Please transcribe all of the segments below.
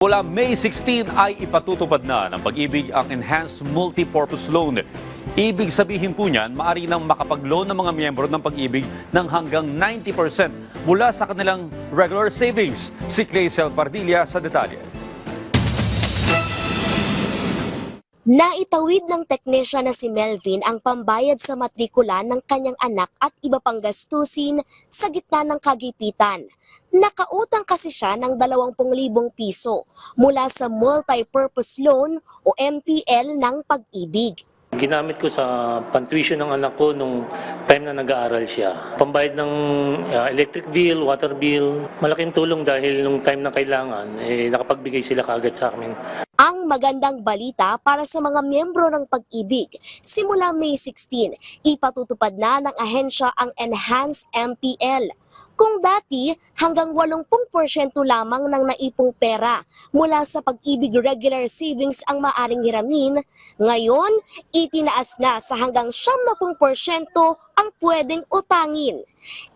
Mula May 16 ay ipatutupad na ng Pag-ibig ang Enhanced Multipurpose Loan. Ibig sabihin po niyan, maaari nang makapag-loan ng mga miyembro ng Pag-ibig ng hanggang 90% mula sa kanilang regular savings. Si Clazel Pardilla sa detalye. Naitawid ng teknesya na si Melvin ang pambayad sa matrikula ng kanyang anak at iba pang gastusin sa gitna ng kagipitan. Nakautang kasi siya ng 20,000 piso mula sa Multipurpose Loan o MPL ng Pag-ibig. Ginamit ko sa pan-tuition ng anak ko nung time na nag-aaral siya. Pambayad ng electric bill, water bill, malaking tulong dahil nung time na kailangan, nakapagbigay sila kaagad sa amin. Ang magandang balita para sa mga miyembro ng Pag-ibig, simula May 16, ipatutupad na ng ahensya ang Enhanced MPL. Kung dati, hanggang 80% lamang ng naipong pera mula sa Pag-ibig regular savings ang maaring hiramin, ngayon, itinaas na sa hanggang 70% ang pwedeng utangin.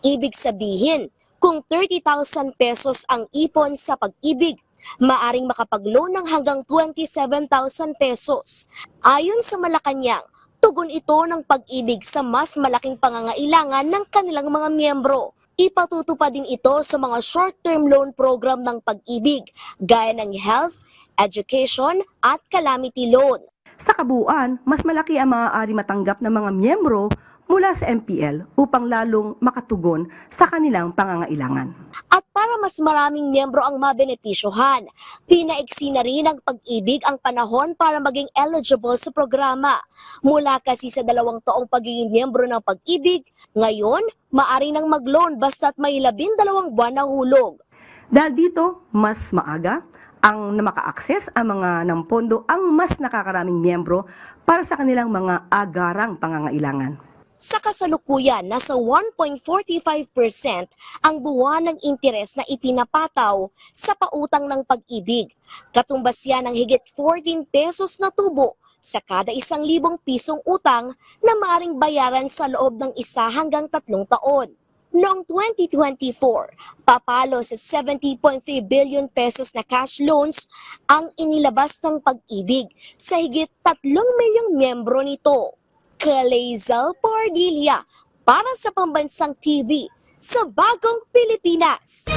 Ibig sabihin, kung 30,000 pesos ang ipon sa Pag-ibig, maaring makapag-loan ng hanggang 27,000 pesos. Ayon sa Malacanang, tugon ito ng Pag-ibig sa mas malaking pangangailangan ng kanilang mga miyembro. Ipatutupad din ito sa mga short-term loan program ng Pag-ibig, gaya ng health, education at calamity loan. Sa kabuuan, mas malaki ang maaari matanggap ng mga miyembro mula sa MPL upang lalong makatugon sa kanilang pangangailangan. At para mas maraming miyembro ang mabenepisyohan, pinaiksi na rin ng Pag-ibig ang panahon para maging eligible sa programa. Mula kasi sa 2 taong pagiging miyembro ng Pag-ibig, ngayon, maaari nang mag-loan basta't may 12 buwan na hulog. Dahil dito, mas maaga ang maka-access ang mga ng pondo ang mas nakakaraming miyembro para sa kanilang mga agarang pangangailangan. Sa kasalukuyan, nasa 1.45% ang buwan ng interes na ipinapataw sa pautang ng Pag-ibig. Katumbas yan ng higit 14 pesos na tubo sa kada 1,000 pisong utang na maaring bayaran sa loob ng 1 hanggang 3 taon. Noong 2024, papalo sa 70.3 billion pesos na cash loans ang inilabas ng Pag-ibig sa higit 3 milyong miyembro nito. Clazel Pardilla para sa Pambansang TV sa Bagong Pilipinas.